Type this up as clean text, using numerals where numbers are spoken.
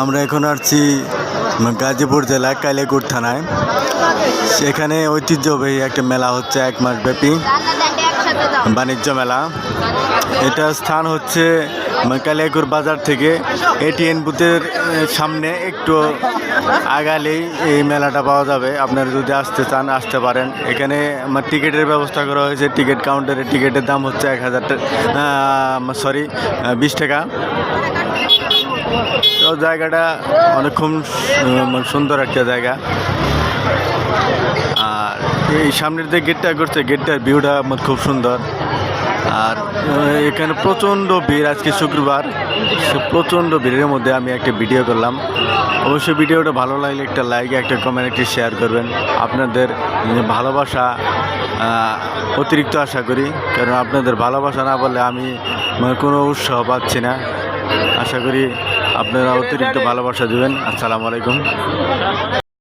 আমরা এখন আসছি গাজীপুর জেলা কালিয়াকৈর থানায়। সেখানে ঐতিহ্যবাহী একটা মেলা হচ্ছে 1 মাস ব্যাপী বাণিজ্য মেলা। এটা স্থান হচ্ছে কালিয়াকৈর বাজার থেকে এটিএন বুথের সামনে একটু আগালেই এই মেলাটা পাওয়া যাবে। আপনারা যদি আসতে চান আসতে পারেন। এখানে টিকিটের ব্যবস্থা করা হয়েছে। টিকিট কাউন্টারে টিকিটের দাম হচ্ছে 20 টাকা। তো জায়গাটা অনেকক্ষণ সুন্দর একটা জায়গা। আর এই সামনের যে গেটটা করছে, গেটটার ভিউটা খুব সুন্দর। আর এখানে প্রচণ্ড ভিড়। আজকে শুক্রবার, প্রচণ্ড ভিড়ের মধ্যে আমি একটা ভিডিও করলাম। অবশ্যই ভিডিওটা ভালো লাগলে একটা লাইক, একটা কমেন্ট, একটা শেয়ার করবেন। আপনাদের ভালোবাসা অতিরিক্ত আশা করি, কারণ আপনাদের ভালোবাসা না বললে আমি কোনো উৎসাহ পাচ্ছি না। আশা করি আপনারা অতিরিক্ত ভালোবাসা দেবেন। আসসালামু আলাইকুম।